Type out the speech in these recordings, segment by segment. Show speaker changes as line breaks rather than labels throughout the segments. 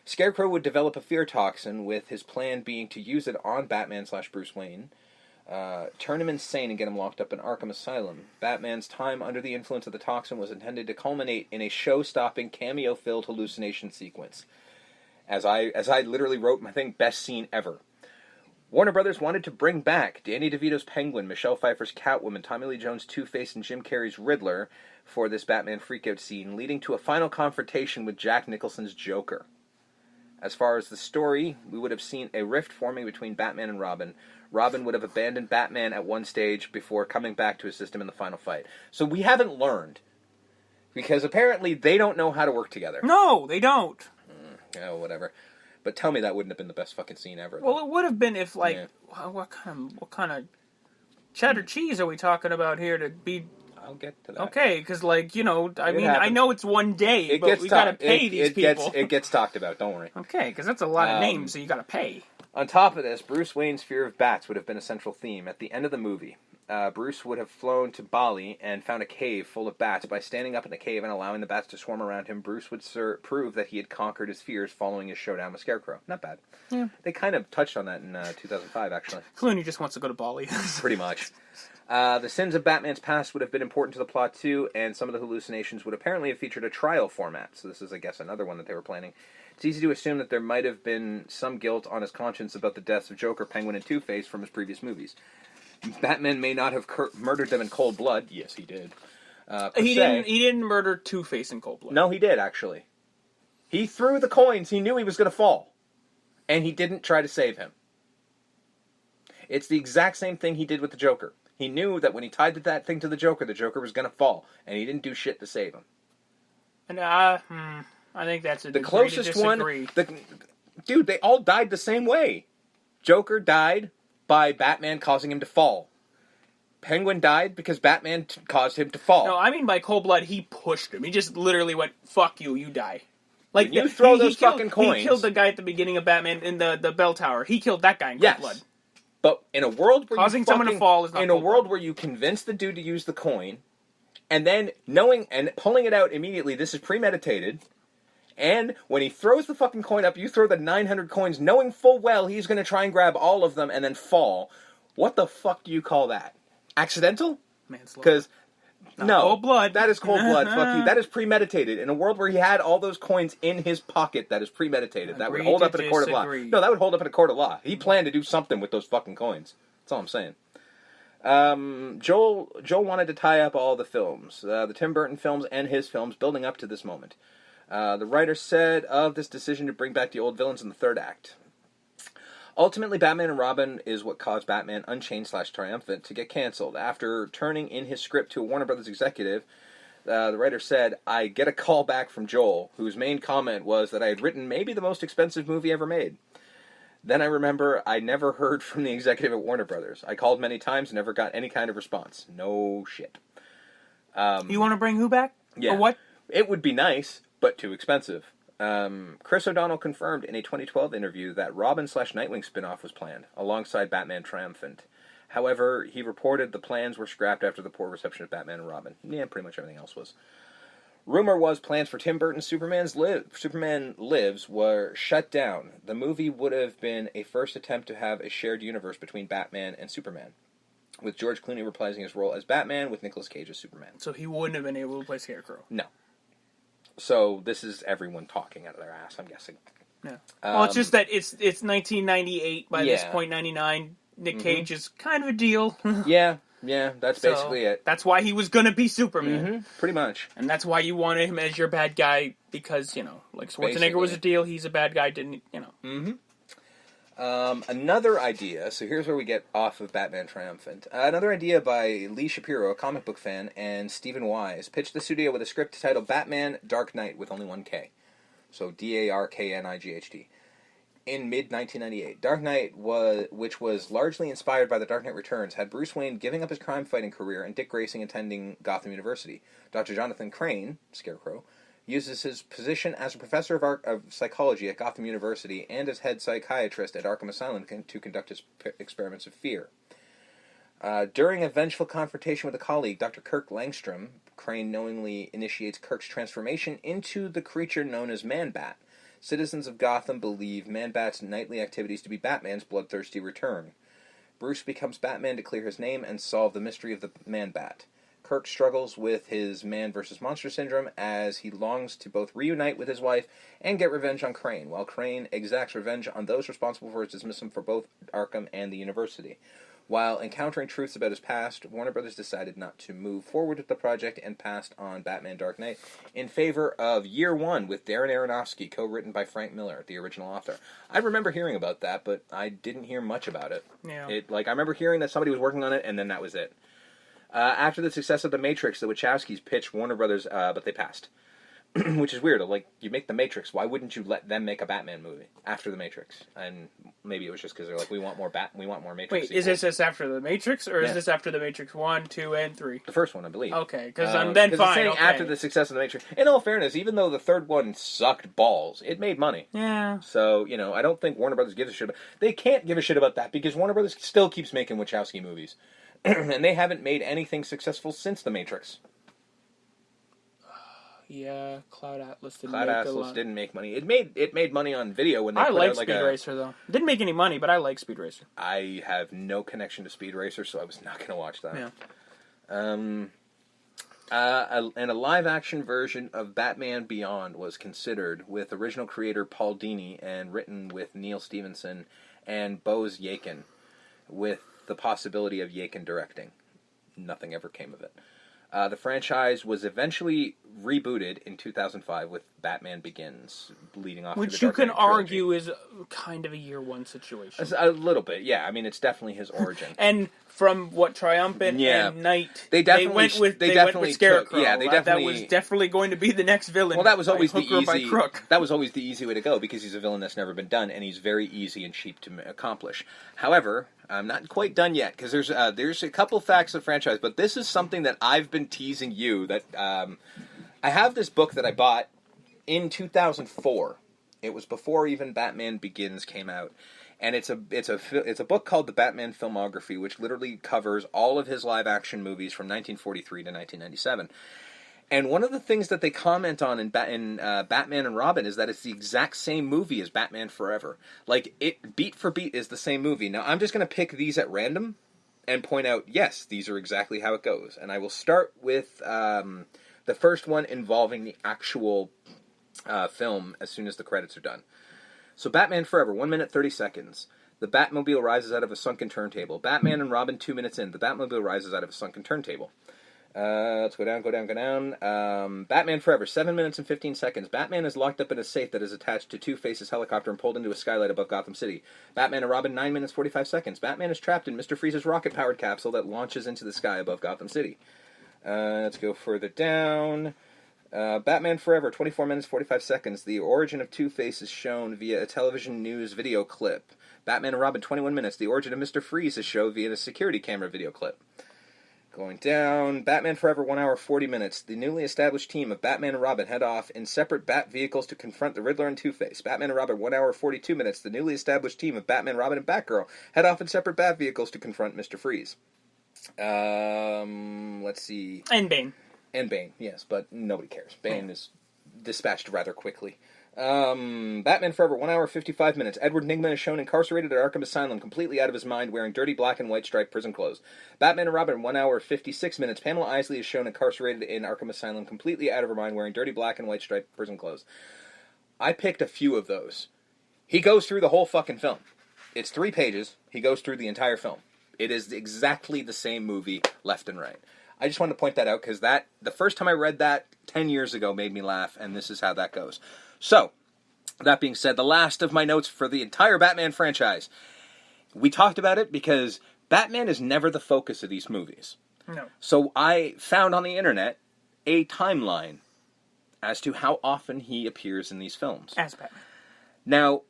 Scarecrow would develop a fear toxin, with his plan being to use it on Batman/Bruce Wayne, turn him insane and get him locked up in Arkham Asylum. Batman's time under the influence of the toxin was intended to culminate in a show-stopping, cameo-filled hallucination sequence. As I literally wrote my thing, best scene ever. Warner Brothers wanted to bring back Danny DeVito's Penguin, Michelle Pfeiffer's Catwoman, Tommy Lee Jones' Two-Face, and Jim Carrey's Riddler for this Batman freakout scene, leading to a final confrontation with Jack Nicholson's Joker. As far as the story, we would have seen a rift forming between Batman and Robin. Robin would have abandoned Batman at one stage before coming back to assist him in the final fight. So we haven't learned. Because apparently they don't know how to work together.
No, they don't.
Whatever. But tell me that wouldn't have been the best fucking scene ever.
Well, it would have been if, like, what kind of cheddar cheese are we talking about here to be...
I'll get to that.
Okay, because, like, I know it's one day, but we gotta pay these people.
It gets talked about, don't worry.
Okay, because that's a lot of names, so you gotta pay.
On top of this, Bruce Wayne's fear of bats would have been a central theme. At the end of the movie, Bruce would have flown to Bali and found a cave full of bats. By standing up in the cave and allowing the bats to swarm around him, Bruce would prove that he had conquered his fears following his showdown with Scarecrow. Not bad.
Yeah.
They kind of touched on that in 2005, actually.
Clooney just wants to go to Bali.
Pretty much. The sins of Batman's past would have been important to the plot, too, and some of the hallucinations would apparently have featured a trial format. So this is, I guess, another one that they were planning. It's easy to assume that there might have been some guilt on his conscience about the deaths of Joker, Penguin, and Two-Face from his previous movies. Batman may not have murdered them in cold blood. Yes, he did.
He didn't murder Two-Face in cold blood.
No, he did, actually. He threw the coins. He knew he was going to fall. And he didn't try to save him. It's the exact same thing he did with the Joker. He knew that when he tied that thing to the Joker was going to fall. And he didn't do shit to save him.
And I think that's the
closest one. Dude, they all died the same way. Joker died by Batman causing him to fall. Penguin died because Batman caused him to fall.
No, I mean by cold blood, he pushed him. He just literally went, "Fuck you, you die." Like,
you throw those fucking coins.
He killed the guy at the beginning of Batman in the bell tower. He killed that guy in cold blood.
But in a world where
causing someone to fall is not
in a world where you convince the dude to use the coin, and then knowing and pulling it out immediately, this is premeditated. And when he throws the fucking coin up, you throw the 900 coins, knowing full well he's going to try and grab all of them and then fall. What the fuck do you call that? Accidental?
Manslaughter.
Because no,
cold blood.
That is cold blood. Fuck you. That is premeditated. In a world where he had all those coins in his pocket, that is premeditated. That would hold up in a court of law. No, that would hold up in a court of law. He planned to do something with those fucking coins. That's all I'm saying. Joel wanted to tie up all the films, the Tim Burton films and his films, building up to this moment. The writer said of this decision to bring back the old villains in the third act. Ultimately, Batman and Robin is what caused Batman Unchained/Triumphant to get canceled. After turning in his script to a Warner Brothers executive, the writer said, "I get a call back from Joel, whose main comment was that I had written maybe the most expensive movie ever made. Then I remember I never heard from the executive at Warner Brothers. I called many times and never got any kind of response. No shit."
You want to bring who back?
Yeah.
Or what?
It would be nice, but too expensive. Chris O'Donnell confirmed in a 2012 interview that Robin/Nightwing spinoff was planned, alongside Batman Triumphant. However, he reported the plans were scrapped after the poor reception of Batman and Robin. Yeah, pretty much everything else was. Rumor was plans for Tim Burton's Superman Lives were shut down. The movie would have been a first attempt to have a shared universe between Batman and Superman, with George Clooney reprising his role as Batman with Nicolas Cage as Superman.
So he wouldn't have been able to play Scarecrow?
No. So this is everyone talking out of their ass, I'm guessing.
Yeah. Well, it's just that it's 1998 by this point, 99. Nick Cage is kind of a deal.
Yeah, that's basically it.
That's why he was going to be Superman.
Pretty much.
And that's why you wanted him as your bad guy, because, like Schwarzenegger was a deal, he's a bad guy,
Another idea, so here's where we get off of Batman Triumphant. Another idea by Lee Shapiro, a comic book fan, and Stephen Wise, pitched the studio with a script titled Batman Dark Knight with only one K. So Darknight. In mid-1998, Dark Knight, which was largely inspired by The Dark Knight Returns, had Bruce Wayne giving up his crime-fighting career and Dick Grayson attending Gotham University. Dr. Jonathan Crane, Scarecrow, uses his position as a professor of psychology at Gotham University and as head psychiatrist at Arkham Asylum to conduct his experiments of fear. During a vengeful confrontation with a colleague, Dr. Kirk Langstrom, Crane knowingly initiates Kirk's transformation into the creature known as Man-Bat. Citizens of Gotham believe Man-Bat's nightly activities to be Batman's bloodthirsty return. Bruce becomes Batman to clear his name and solve the mystery of the Man-Bat. Kirk struggles with his man versus monster syndrome as he longs to both reunite with his wife and get revenge on Crane, while Crane exacts revenge on those responsible for his dismissal for both Arkham and the University. While encountering truths about his past, Warner Brothers decided not to move forward with the project and passed on Batman Dark Knight in favor of Year One with Darren Aronofsky, co-written by Frank Miller, the original author. I remember hearing about that, but I didn't hear much about it.
Yeah.
I remember hearing that somebody was working on it, and then that was it. After the success of The Matrix, the Wachowskis pitched Warner Brothers, but they passed. Which is weird. Like, you make The Matrix, why wouldn't you let them make a Batman movie after The Matrix? And maybe it was just because they're like, we want more Matrix.
Wait,
sequels.
is this after The Matrix, or is this after The Matrix 1, 2, and 3?
The first one, I believe.
Okay, because I'm then fine.
It's saying after the success of The Matrix. In all fairness, even though the third one sucked balls, it made money.
Yeah.
So, I don't think Warner Brothers gives a shit about... They can't give a shit about that because Warner Brothers still keeps making Wachowski movies. And they haven't made anything successful since The Matrix.
Yeah, Cloud Atlas
didn't make money. It made money on video when they
I
put
like
out like
Speed Racer, though. Didn't make any money, but I like Speed Racer.
I have no connection to Speed Racer, so I was not going to watch that.
Yeah.
And a live-action version of Batman Beyond was considered with original creator Paul Dini and written with Neil Stephenson and Bose Yakin, with the possibility of Yakin directing. Nothing ever came of it. The franchise was eventually rebooted in 2005 with Batman Begins, leading off to the
Which you
Dark
can
Knight trilogy.
argue is kind of a year one situation.
A little bit, yeah. I mean, it's definitely his origin.
And from what Triumphant and Knight, they went with Scarecrow. That was definitely going to be the next villain.
Well, that was always That was always the easy way to go because he's a villain that's never been done, and he's very easy and cheap to accomplish. However, I'm not quite done yet because there's a couple facts of the franchise, but this is something that I've been teasing you that I have this book that I bought in 2004. It was before even Batman Begins came out. And it's a book called The Batman Filmography, which literally covers all of his live-action movies from 1943 to 1997. And one of the things that they comment on in Batman and Robin is that it's the exact same movie as Batman Forever. Like, it beat for beat is the same movie. Now, I'm just going to pick these at random and point out, yes, these are exactly how it goes. And I will start with the first one involving the actual film as soon as the credits are done. So Batman Forever, 1 minute 30 seconds. The Batmobile rises out of a sunken turntable. Batman and Robin, 2 minutes in. The Batmobile rises out of a sunken turntable. Let's go down. Batman Forever, 7 minutes and 15 seconds. Batman is locked up in a safe that is attached to Two-Face's helicopter and pulled into a skylight above Gotham City. Batman and Robin, 9 minutes 45 seconds. Batman is trapped in Mr. Freeze's rocket-powered capsule that launches into the sky above Gotham City. Let's go further down. Batman Forever, 24 minutes 45 seconds. The origin of Two-Face is shown via a television news video clip. Batman and Robin, 21 minutes. The origin of Mr. Freeze is shown via a security camera video clip. Going down, Batman Forever, 1 hour 40 minutes. The newly established team of Batman and Robin head off in separate Bat vehicles to confront the Riddler and Two-Face. Batman and Robin, 1 hour 42 minutes. The newly established team of Batman, Robin, and Batgirl head off in separate Bat vehicles to confront Mr. Freeze. Let's see.
And Bane.
And Bane, yes, but nobody cares. Bane is dispatched rather quickly. Batman Forever, 1 hour 55 minutes. Edward Nygma is shown incarcerated at Arkham Asylum, completely out of his mind, wearing dirty black and white striped prison clothes. Batman and Robin, 1 hour 56 minutes. Pamela Isley is shown incarcerated in Arkham Asylum, completely out of her mind, wearing dirty black and white striped prison clothes. I picked a few of those. He goes through the whole fucking film. It's 3 pages. He goes through the entire film. It is exactly the same movie, left and right. I just wanted to point that out because the first time I read that 10 years ago made me laugh, and this is how that goes. So, that being said, the last of my notes for the entire Batman franchise. We talked about it because Batman is never the focus of these movies.
No.
So I found on the internet a timeline as to how often he appears in these films.
As Batman.
Now,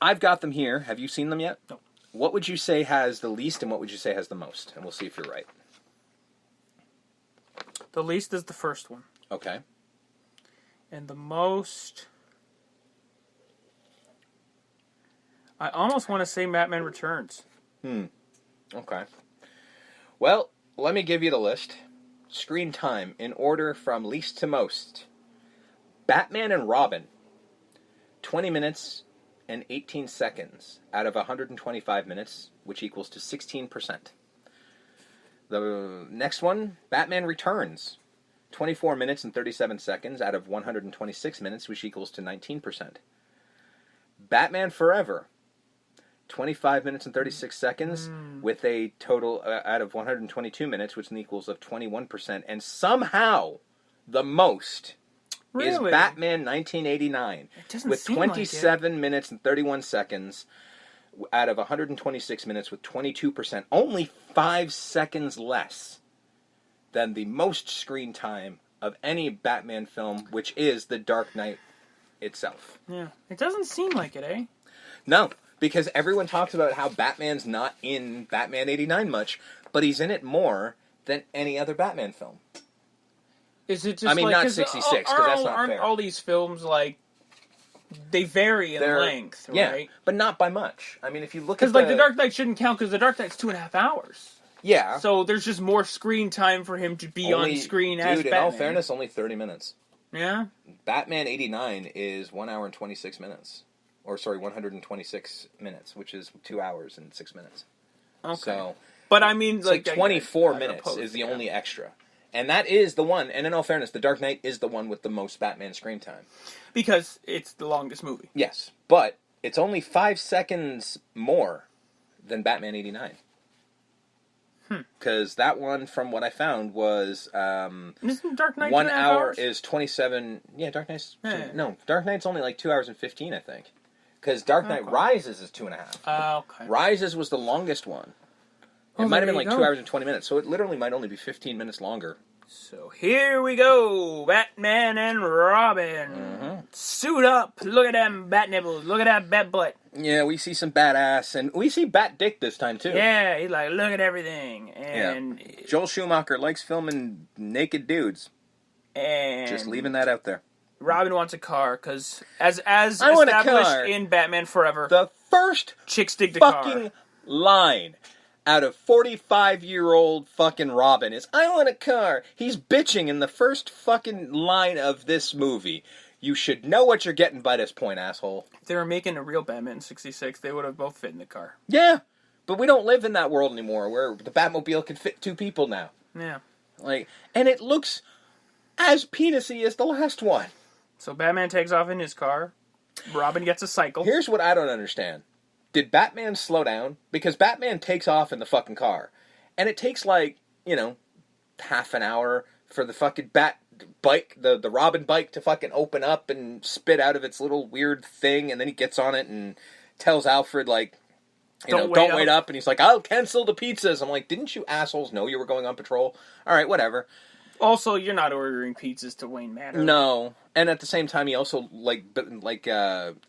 I've got them here. Have you seen them yet?
No.
What would you say has the least and what would you say has the most? And we'll see if you're right.
The least is the first one.
Okay.
And the most... I almost want to say Batman Returns.
Okay. Well, let me give you the list. Screen time in order from least to most. Batman and Robin, 20 minutes and 18 seconds out of 125 minutes, which equals to 16%. The next one, Batman Returns. 24 minutes and 37 seconds out of 126 minutes, which equals to 19%. Batman Forever. 25 minutes and 36 seconds with a total out of 122 minutes, which equals of 21%. And somehow, the most is Batman 1989 with 27 minutes and 31 seconds out of 126 minutes with 22%. Only 5 seconds less than the most screen time of any Batman film, which is The Dark Knight itself.
Yeah. It doesn't seem like it, eh?
No. Because everyone talks about how Batman's not in Batman 89 much, but he's in it more than any other Batman film.
Is it just
I mean, not 66, because that's not
aren't
fair.
All these films, like, they vary in length, right?
Yeah, but not by much. I mean, if you look at
because, like, The Dark Knight shouldn't count, because The Dark Knight's 2.5 hours.
Yeah.
So there's just more screen time for him to be on screen as Batman.
Dude, in all fairness, only 30 minutes.
Yeah?
Batman 89 is 1 hour and 26 minutes. Or, sorry, 126 minutes, which is 2 hours and 6 minutes.
Okay.
So,
but I mean,
like 24 minutes is the only extra. And that is the one, and in all fairness, The Dark Knight is the one with the most Batman screen time.
Because it's the longest movie.
Yes, but it's only 5 seconds more than Batman 89. Because that one, from what I found, was...
Isn't Dark Knight
1 hour
hours?
is 27... Yeah, Dark Knight's... No, Dark Knight's only like 2 hours and 15, I think. Because Dark Knight Rises is 2.5.
Okay.
Rises was the longest one. It might have been like 2 hours and 20 minutes, so it literally might only be 15 minutes longer.
So here we go, Batman and Robin.
Mm-hmm.
Suit up, look at them bat nipples, look at that bat butt.
Yeah, we see some badass, and we see Bat Dick this time, too.
Yeah, he's like, look at everything. And
Joel Schumacher likes filming naked dudes.
And
just leaving that out there.
Robin wants a car, because as established in Batman Forever,
the first
chicks dig the
fucking
car.
Line out of 45-year-old fucking Robin is, I want a car. He's bitching in the first fucking line of this movie. You should know what you're getting by this point, asshole.
If they were making a real Batman in 66, they would have both fit in the car.
Yeah, but we don't live in that world anymore, where the Batmobile can fit 2 people now.
Yeah.
And it looks as penisy as the last one.
So Batman takes off in his car. Robin gets a cycle.
Here's what I don't understand. Did Batman slow down? Because Batman takes off in the fucking car. And it takes, half an hour for the fucking Bat bike, the Robin bike, to fucking open up and spit out of its little weird thing. And then he gets on it and tells Alfred, don't wait up. And he's like, I'll cancel the pizzas. I'm like, didn't you assholes know you were going on patrol? All right, whatever.
Also, you're not ordering pizzas to Wayne Manor.
No. And at the same time, he also,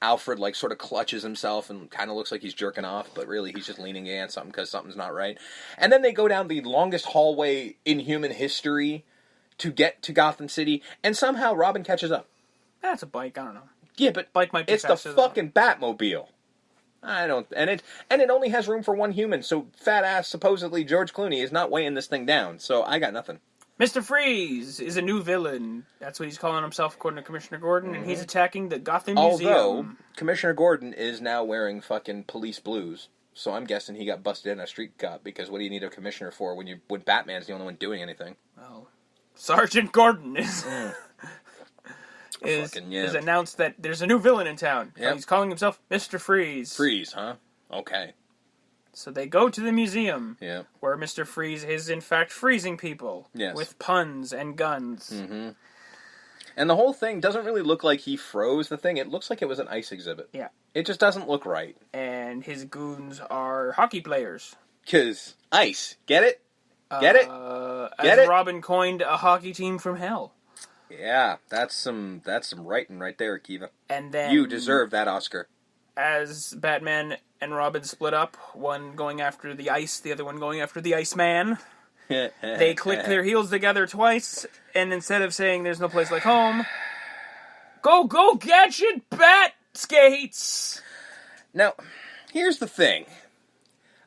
Alfred, sort of clutches himself and kind of looks like he's jerking off, but really he's just leaning against something because something's not right. And then they go down the longest hallway in human history to get to Gotham City, and somehow Robin catches up.
That's a bike, I don't know.
Yeah, but
bike might be
it's the fucking Batmobile. And it only has room for one human, so fat-ass, supposedly, George Clooney is not weighing this thing down, so I got nothing.
Mr. Freeze is a new villain. That's what he's calling himself, according to Commissioner Gordon, and he's attacking the Gotham Museum.
Although, Commissioner Gordon is now wearing fucking police blues, so I'm guessing he got busted in a street cop, because what do you need a commissioner for when Batman's the only one doing anything?
Well, Sergeant Gordon is announced that there's a new villain in town. Yep. He's calling himself Mr. Freeze.
Freeze, huh? Okay.
So they go to the museum,
where
Mr. Freeze is in fact freezing people with puns and guns.
Mm-hmm. And the whole thing doesn't really look like he froze the thing. It looks like it was an ice exhibit.
Yeah.
It just doesn't look right.
And his goons are hockey players.
'Cause ice. Get it? Get it?
Get it? Robin coined a hockey team from hell.
Yeah, that's some writing right there, Akiva.
And then
you deserve that Oscar.
As Batman and Robin split up, one going after the ice, the other one going after the Iceman, they click their heels together twice, and instead of saying there's no place like home, go gadget bat skates!
Now, here's the thing.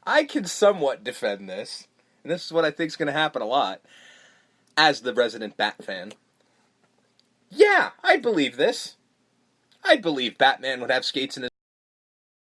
I can somewhat defend this, and this is what I think is going to happen a lot, as the resident Bat fan. Yeah, I believe this. I'd believe Batman would have skates in his